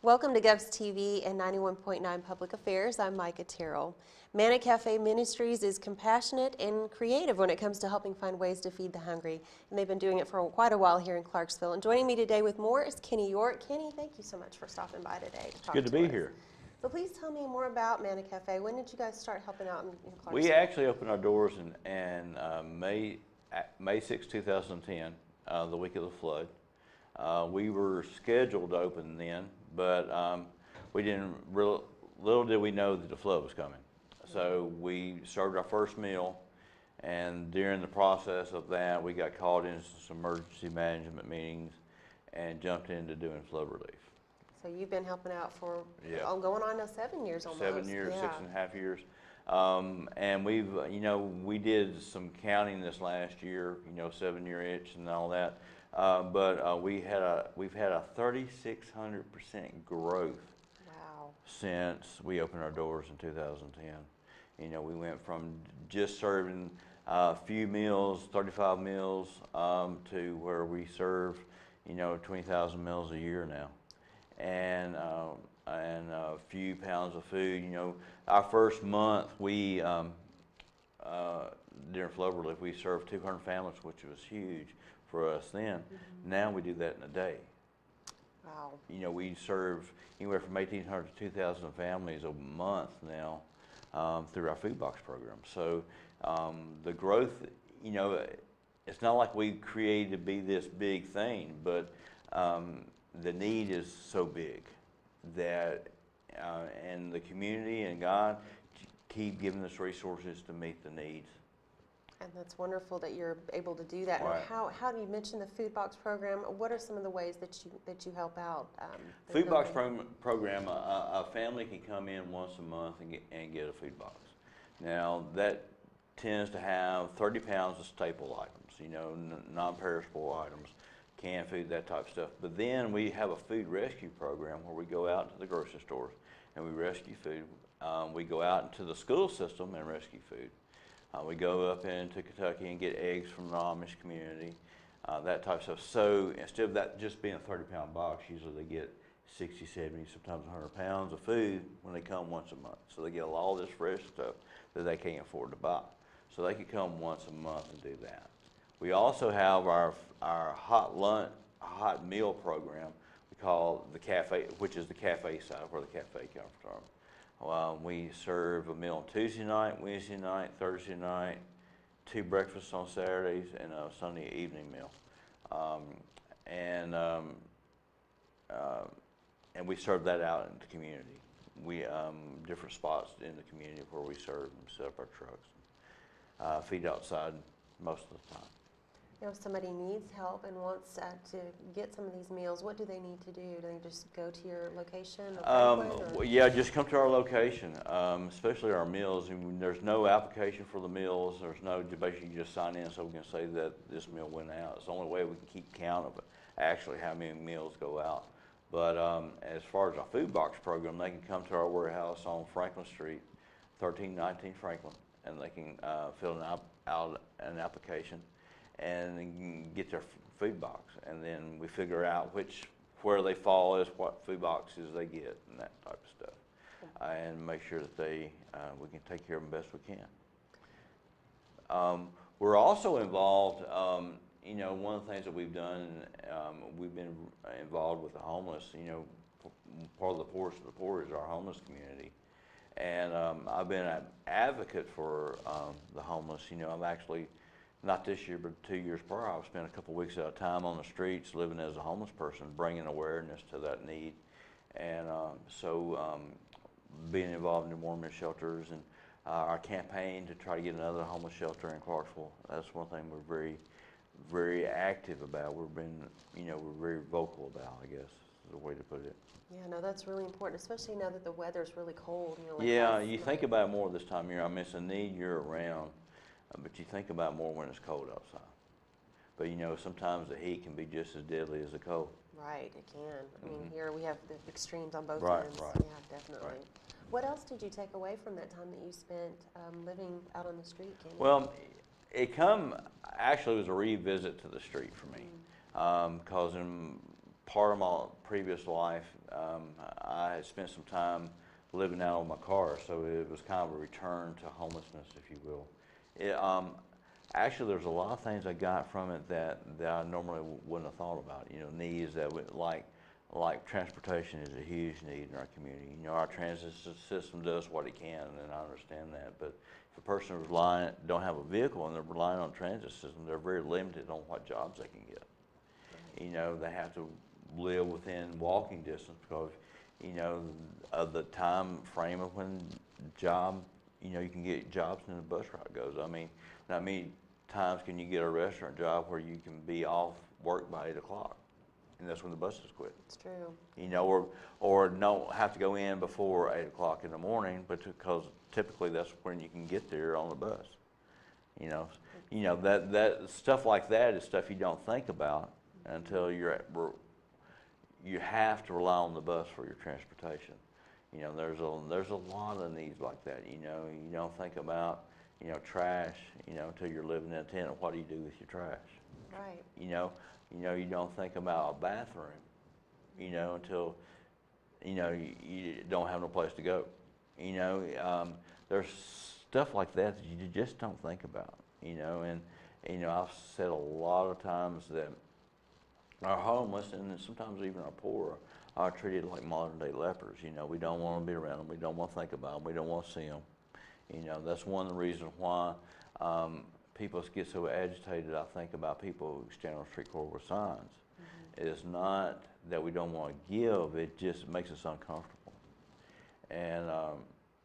Welcome to Govs TV and 91.9 Public Affairs. I'm Micah Terrell. Manna Cafe Ministries is compassionate and creative when it comes to helping find ways to feed the hungry, and they've been doing it for quite a while here in Clarksville. And joining me today with more is Kenny York. Kenny, thank you so much for stopping by today to talk Good to be us. here. So please tell me more about Manna Cafe. When did you guys start helping out in Clarksville? We actually opened our doors in May 6, 2010, the week of the flood. We were scheduled to open then, but we didn't little did we know that the flood was coming. So we served our first meal, and during the process of that, we got called into some emergency management meetings and jumped into doing flood relief. So you've been helping out for going on now 7 years almost. 7 years, yeah. 6.5 years. And we've, we did some counting this last year, 7-year itch and all that. But we've had a 3,600% growth. Wow. Since we opened our doors in 2010. We went from just serving a few meals, 35 meals, to where we serve, 20,000 meals a year now. And a few pounds of food. Our first month, we during flood relief, we served 200 families, which was huge for us then. Mm-hmm. Now we do that in a day. Wow. We serve anywhere from 1,800 to 2,000 families a month now through our food box program. So the growth, it's not like we created to be this big thing, but the need is so big that, and the community and God keep giving us resources to meet the needs. And that's wonderful that you're able to do that. Right. And how do you mention the food box program? What are some of the ways that you help out? Food box program, a family can come in once a month and get a food box. Now that tends to have 30 pounds of staple items, non-perishable items, canned food, that type of stuff. But then we have a food rescue program where we go out to the grocery stores and we rescue food. We go out into the school system and rescue food. We go up into Kentucky and get eggs from the Amish community, that type of stuff. So instead of that just being a 30-pound box, usually they get 60, 70, sometimes 100 pounds of food when they come once a month. So they get all this fresh stuff that they can't afford to buy. So they can come once a month and do that. We also have our hot meal program we call the cafe, which is the cafe side where the cafe comes from. We serve a meal on Tuesday night, Wednesday night, Thursday night, 2 breakfasts on Saturdays, and a Sunday evening meal. And we serve that out in the community. We different spots in the community where we serve and set up our trucks, feed outside most of the time. If somebody needs help and wants to get some of these meals, what do they need to do? Do they just go to your location? Or yeah, just come to our location, especially our meals. And there's no application for the meals. There's no, basically you just sign in so we can say that this meal went out. It's the only way we can keep count of actually how many meals go out. But as far as our food box program, they can come to our warehouse on Franklin Street, 1319 Franklin, and they can fill out an application and get their food box, and then we figure out where they fall is what food boxes they get and that type of stuff, and make sure that we can take care of them best we can. We're also involved. One of the things that we've done, we've been involved with the homeless. Part of the poorest of the poor is our homeless community, and I've been an advocate for the homeless. I've actually, not this year, but 2 years prior, I've spent a couple weeks at a time on the streets living as a homeless person, bringing awareness to that need. And so being involved in the warming shelters and our campaign to try to get another homeless shelter in Clarksville, that's one thing we're very, very active about. We're very vocal about, I guess, is the way to put it. Yeah, no, that's really important, especially now that the weather's really cold. You think about it more this time of year. I mean, it's a need year-round. But you think about it more when it's cold outside. But sometimes the heat can be just as deadly as the cold. Right, it can. I mean, here we have the extremes on both right, ends. Right. Yeah, definitely. Right. What else did you take away from that time that you spent living out on the street, Kenny? Well, actually it was a revisit to the street for me. Because in part of my previous life, I had spent some time living out of my car, so it was kind of a return to homelessness, if you will. Actually, there's a lot of things I got from it that I normally wouldn't have thought about. Needs that would, like transportation is a huge need in our community. Our transit system does what it can, and I understand that. But if a person don't have a vehicle and they're relying on transit system, they're very limited on what jobs they can get. They have to live within walking distance because, of the time frame of when you can get jobs when the bus route goes. I mean, how many times can you get a restaurant job where you can be off work by 8 o'clock? And that's when the buses quit. It's true. Or don't have to go in before 8 o'clock in the morning, but because typically that's when you can get there on the bus. That stuff like that is stuff you don't think about until you have to rely on the bus for your transportation. There's a lot of needs like that. You don't think about trash until you're living in a tent. What do you do with your trash? Right. You don't think about a bathroom, until, you don't have no place to go. There's stuff like that that you just don't think about, and I've said a lot of times that our homeless and sometimes even our poor are treated like modern day lepers. We don't want to be around them. We don't want to think about them. We don't want to see them. That's one of the reasons why people get so agitated, I think, about people who stand on the street corner with signs. Mm-hmm. It's not that we don't want to give, it just makes us uncomfortable. And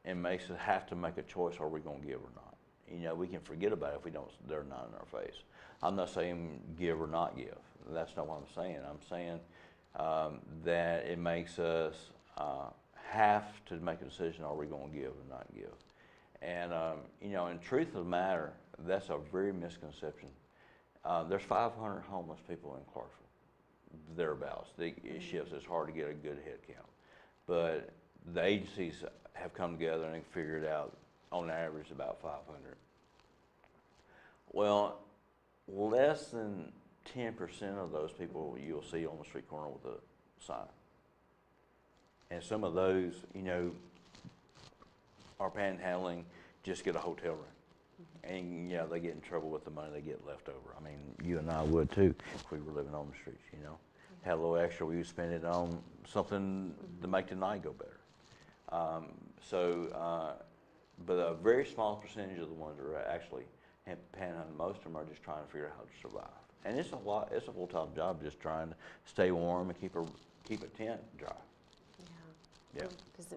it makes us have to make a choice, are we going to give or not? We can forget about it if they're not in our face. I'm not saying give or not give. That's not what I'm saying. I'm saying that it makes us have to make a decision, are we going to give or not give? And, in truth of the matter, that's a very misconception. There's 500 homeless people in Clarksville, thereabouts. It shifts. It's hard to get a good head count. But the agencies have come together and figured out, on average, about 500. Well, less than 10% of those people you'll see on the street corner with a sign. And some of those, are panhandling, just get a hotel room. And, they get in trouble with the money they get left over. I mean, you and I would too if we were living on the streets, Had a little extra, we would spend it on something to make the night go better. But a very small percentage of the ones that are actually panhandling, most of them are just trying to figure out how to survive. And it's a full-time job just trying to stay warm and keep a tent dry. Yeah. Because,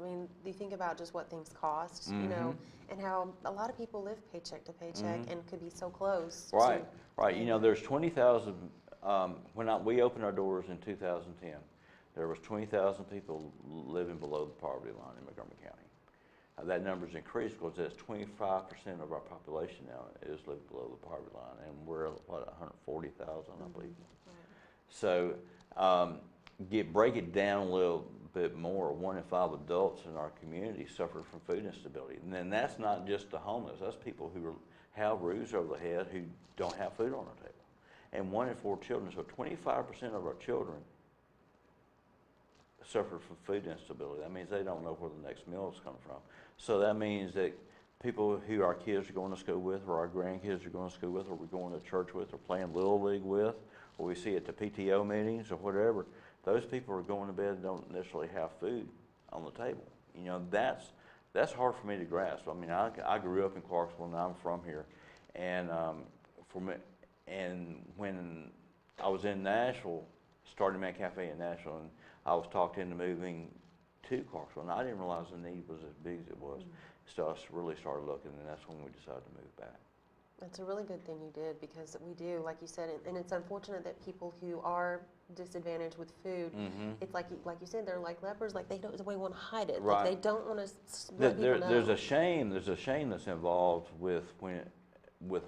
you think about just what things cost, Mm-hmm. and how a lot of people live paycheck to paycheck Mm-hmm. and could be so close. Right. There's 20,000, when we opened our doors in 2010, there was 20,000 people living below the poverty line in Montgomery County. That number's increased because that's 25% of our population now is living below the poverty line, and we're at, 140,000, I believe. Right. So, break it down a little bit more. 1 in 5 adults in our community suffer from food instability, and then that's not just the homeless. That's people who have roofs over their head who don't have food on their table, and 1 in 4 children. So 25% of our children suffer from food instability. That means they don't know where the next meal is coming from. So that means that people who our kids are going to school with, or our grandkids are going to school with, or we're going to church with, or playing Little League with, or we see at the PTO meetings or whatever, those people are going to bed and don't necessarily have food on the table. That's hard for me to grasp. I grew up in Clarksville and I'm from here, and when I was in Nashville, started Manna Cafe in Nashville, and I was talked into moving to Clarksville, and I didn't realize the need was as big as it was. So I really started looking, and that's when we decided to move back. That's a really good thing you did, because we do, like you said, and it's unfortunate that people who are disadvantaged with food, it's like you said, they're like lepers, like they want to hide it. Right. Like they don't want to let people know. There's a shame that's involved with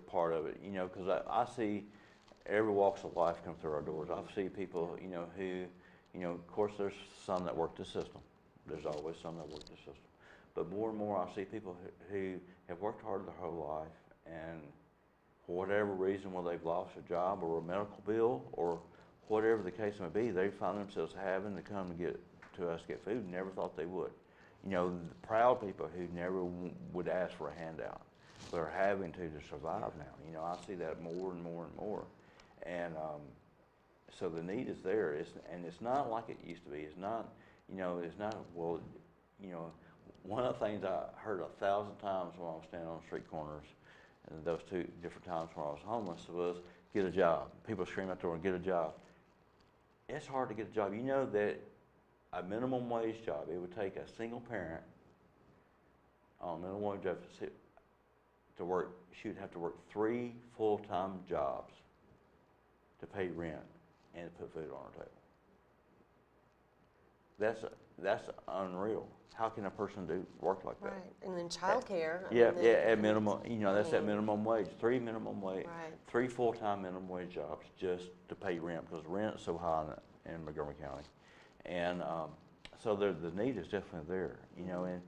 part of it, because I see every walks of life come through our doors. I see people, who, of course there's some that work the system. There's always some that work the system. But more and more I see people who have worked hard their whole life, and for whatever reason, whether they've lost a job or a medical bill or whatever the case may be, they find themselves having to come to us to get food. Never thought they would. You know, the proud people who never would ask for a handout, but are having to survive now. You know, I see that more and more and more. And so the need is there. And it's not like it used to be. It's not, you know, it's not, well, you know, one of the things I heard 1,000 times when I was standing on street corners, and those 2 different times when I was homeless, was get a job. People scream out the door and get a job. It's hard to get a job. You know that a minimum wage job, it would take a single parent on a minimum wage job to work, she would have to work 3 full-time jobs to pay rent and to put food on her table. That's unreal. How can a person do work like that? Right, and then childcare. Yeah, at minimum, you know, that's at minimum wage. 3 minimum wage, Right. 3 full-time minimum wage jobs just to pay rent, because rent's so high in Montgomery County. And so the need is definitely there, you know,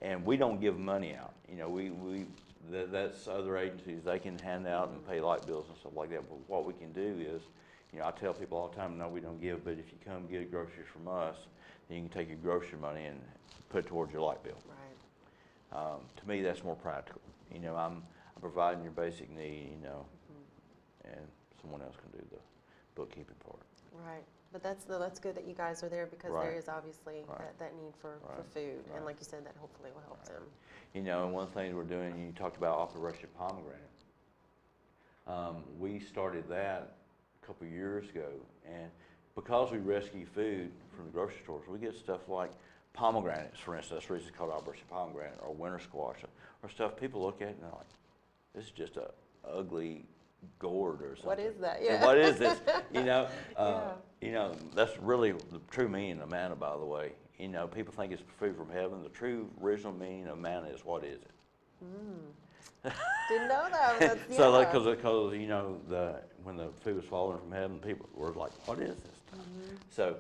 and we don't give money out. You know, that's other agencies, they can hand out and pay light bills and stuff like that. But what we can do is, you know, I tell people all the time, no, we don't give, but if you come get groceries from us, then you can take your grocery money and put it towards your light bill. Right. To me, that's more practical. You know, I'm providing your basic need, you know, and someone else can do the bookkeeping part. Right. But that's good that you guys are there, because there is obviously that need for food. And like you said, that hopefully will help them. You know, and one thing we're doing, you talked about Operation Pomegranate. We started that a couple of years ago, and because we rescue food from the grocery stores, we get stuff like pomegranates, for instance. That's the reason it's called Operation Pomegranate, or winter squash, or stuff people look at and they're like, this is just a ugly gourd or something. What is that? Yeah. What is this? You know, you know, that's really the true meaning of manna, by the way. You know, people think it's food from heaven. The true original meaning of manna is, what is it? Didn't know that. That's, So, like, because you know, when the food was falling from heaven, people were like, what is this stuff?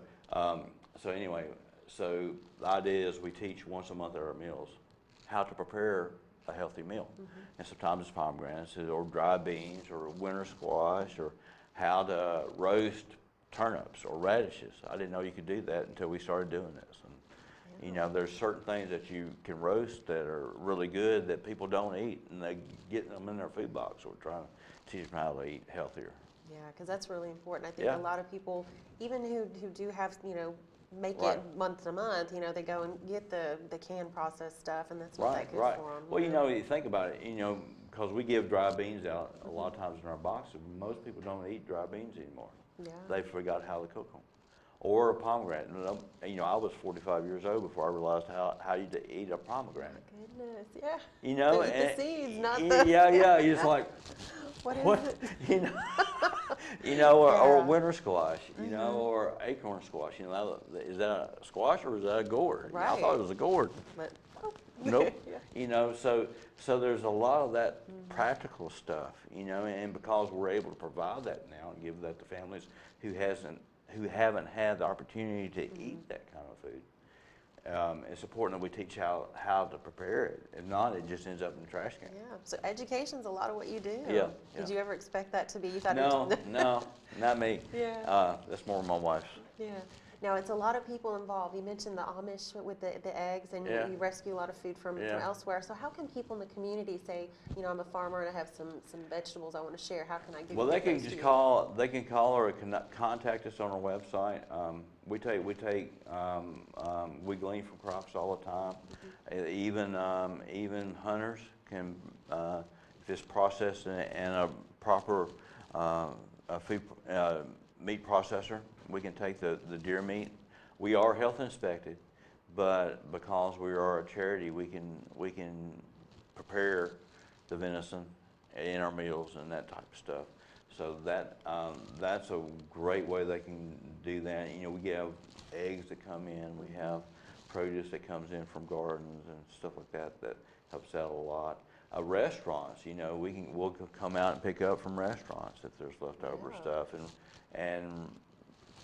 So anyway, so the idea is we teach once a month at our meals how to prepare a healthy meal. And sometimes it's pomegranates or dry beans or winter squash, or how to roast turnips or radishes. I didn't know you could do that until we started doing this. And you know, there's certain things that you can roast that are really good that people don't eat, and they get them in their food box. So we're trying to teach them how to eat healthier. Yeah, because that's really important. I think a lot of people, even who do have, you know, make it month to month, you know, they go and get the canned processed stuff, and that's not that good for them. Well, you know, you think about it, you know, because we give dry beans out a lot of times in our boxes. Most people don't eat dry beans anymore. Yeah. They forgot how to cook them. Or a pomegranate. You know, I was 45 years old before I realized how you eat a pomegranate. Goodness, yeah. You know, the seeds, not the. Yeah. You're just like, what is it? You know, you know, or winter squash, you know, or acorn squash. You know, is that a squash or is that a gourd? Right. I thought it was a gourd. But, Nope. You know, so there's a lot of that practical stuff, you know, and because we're able to provide that now and give that to families who haven't had the opportunity to eat that kind of food, it's important that we teach how to prepare it. If not, it just ends up in the trash can. yeah. So education's a lot of what you do. Yeah. Did you ever expect that to be? You thought No, not me. Yeah. That's more my wife's. Yeah. Now, it's a lot of people involved. You mentioned the Amish with the eggs, and you rescue a lot of food from elsewhere. So how can people in the community say, you know, I'm a farmer and I have some vegetables I want to share. How can I give Well, you they can just call. They can call or contact us on our website. We glean from crops all the time. Even hunters can, if it's processed in a proper meat processor, we can take the deer meat. We are health inspected, but because we are a charity, we can prepare the venison in our meals and that type of stuff. So that's a great way they can do that. You know, we have eggs that come in. We have produce that comes in from gardens and stuff like that that helps out a lot. Restaurants, you know, we'll come out and pick up from restaurants if there's leftover stuff and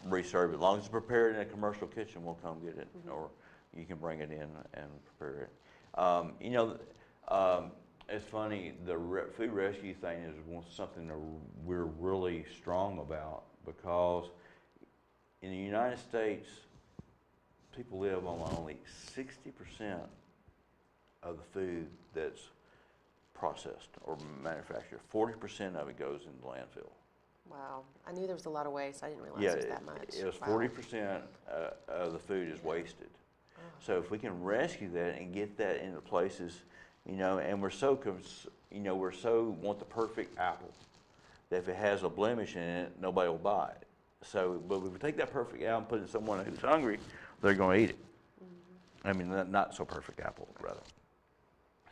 reserve it. As long as it's prepared in a commercial kitchen, we'll come get it, or you can bring it in and prepare it. You know, it's funny, the food rescue thing is something that we're really strong about, because in the United States, people live on only 60% of the food that's processed or manufactured. 40% of it goes in the landfill. Wow. I knew there was a lot of waste. I didn't realize Yeah, it was that much. it was Wow. 40% of the food is wasted. Oh. So if we can rescue that and get that into places, and we're so, we're so want the perfect apple that if it has a blemish in it, nobody will buy it. So, but if we take that perfect apple and put it in someone who's hungry, they're going to eat it. I mean, not so perfect apple, rather.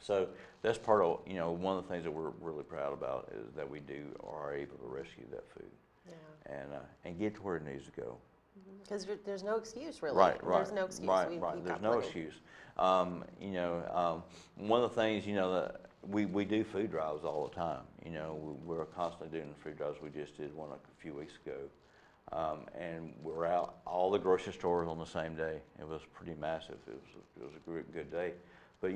So that's part of, one of the things that we're really proud about is that we are able to rescue that food. Yeah. And get to where it needs to go. Because there's no excuse, really. Right. There's no excuse. Right. We've There's got no plenty. excuse. One of the things, that we do food drives all the time. We're constantly doing food drives. We just did one a few weeks ago. And we're out all the grocery stores on the same day. It was pretty massive. It was a good day. But,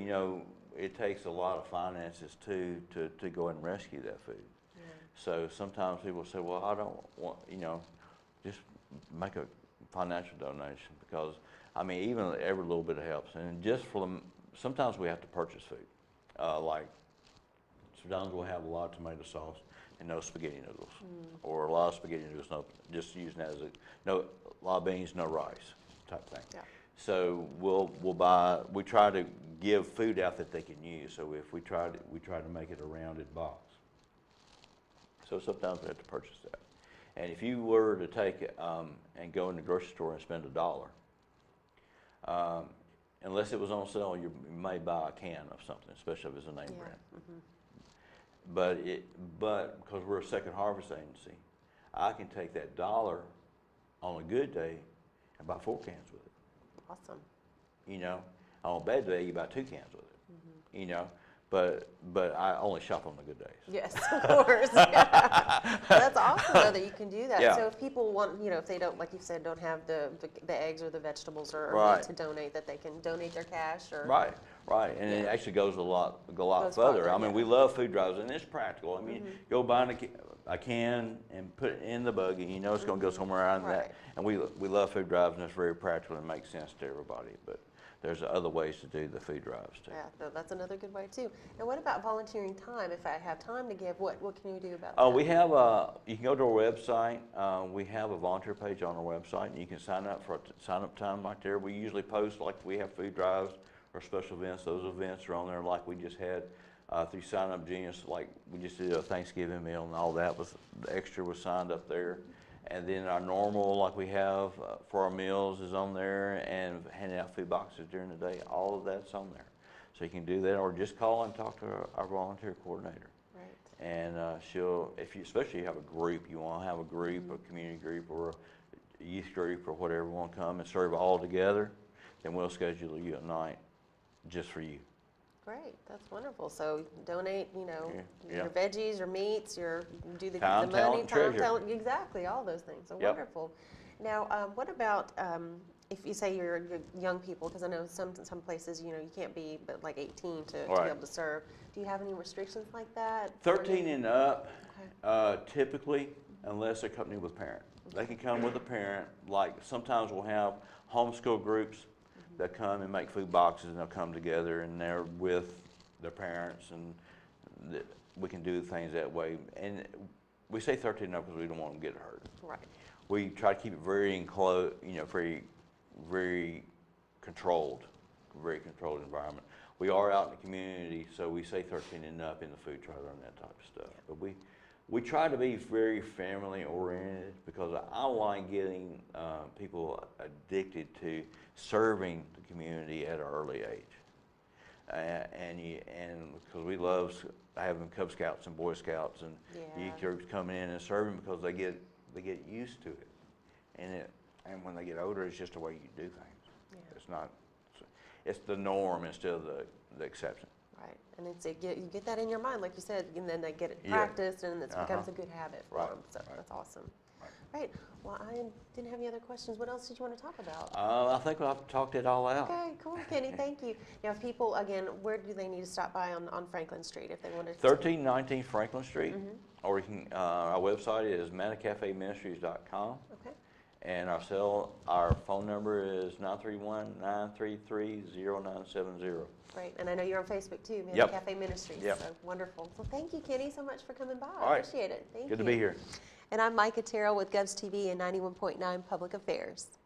it takes a lot of finances, too, to go and rescue that food. Yeah. So sometimes people say, well, I don't want, just make a financial donation because, even every little bit helps. And just for them, sometimes we have to purchase food. Like, sometimes we'll have a lot of tomato sauce and no spaghetti noodles. Or a lot of spaghetti noodles, just using that as a lot of beans, no rice type thing. Yeah. So we try to give food out that they can use. So if we try to make it a rounded box. So sometimes we have to purchase that. And if you were to take it and go in the grocery store and spend $1, unless it was on sale, you may buy a can of something, especially if it's a name brand. But because we're a second harvest agency, I can take that $1 on a good day and buy 4 cans with it. Awesome. On a bad day, you buy 2 cans with it. But I only shop on the good days. Yes, of course. Yeah. That's awesome, though, that you can do that. Yeah. So if people want, if they don't, like you said, don't have the eggs or the vegetables or Right. need to donate, that they can donate their cash or. Right. And it actually goes a lot Goes further. farther, We love food drives, and it's practical. Go buy a can and put it in the buggy. It's going to go somewhere around Right. that. And we love food drives, and it's very practical and makes sense to everybody. But there's other ways to do the food drives too. Yeah, that's another good way too. Now, what about volunteering time? If I have time to give, what can you do about that? We have you can go to our website. We have a volunteer page on our website, and you can sign up for a sign-up time right there. We usually post like we have food drives or special events. Those events are on there, like we just had through Sign Up Genius. Like we just did a Thanksgiving meal, and all that was the extra was signed up there. And then our normal, like we have for our meals, is on there, and handing out food boxes during the day. All of that's on there. So you can do that, or just call and talk to our volunteer coordinator. Right. And especially if you have a group, you want to have a group, a community group, or a youth group, or whatever, want to come and serve all together, then we'll schedule you at night just for you. Great, that's wonderful. So donate, Yeah. your veggies, your meats, do the Time, money, talent, treasure. talent, exactly, all those things. So Yep. wonderful. Now, what about if you say you're young people? Because I know some places, you can't be but like 18 to be Right. able to serve. Do you have any restrictions like that? 13 and up, Okay. typically, unless they're accompanied with a parent. They can come with a parent. Like sometimes we'll have homeschool groups that come and make food boxes, and they'll come together and they're with their parents, and we can do things that way. And we say 13 and up because we don't want them to get hurt. Right. We try to keep it very enclosed, very, very controlled environment. We are out in the community, so we say 13 and up in the food trailer and that type of stuff. But we try to be very family oriented because I like getting people addicted to serving the community at an early age. And because we love having Cub Scouts and Boy Scouts and youth groups coming in and serving because they get used to it. And when they get older, it's just the way you do things. It's the norm instead of the exception. Right, and you get that in your mind, like you said, and then they get it practiced, and it becomes a good habit for them. So that's awesome. Right. Well, I didn't have any other questions. What else did you want to talk about? I think I've talked it all out. Okay, cool, Kenny. Thank you. Now, if people, again, where do they need to stop by on Franklin Street if they wanted to? 1319 Franklin Street, or you can. Our website is mannacafeministries.com. Okay. And our phone number is 931-933-0970. Great, and I know you're on Facebook too, Manna Yep. Cafe Ministries. Yep. So wonderful. So thank you, Kenny, so much for coming by. All right. Appreciate it. Thank you. Good to be here. And I'm Micah Terrell with GovsTV and 91.9 Public Affairs.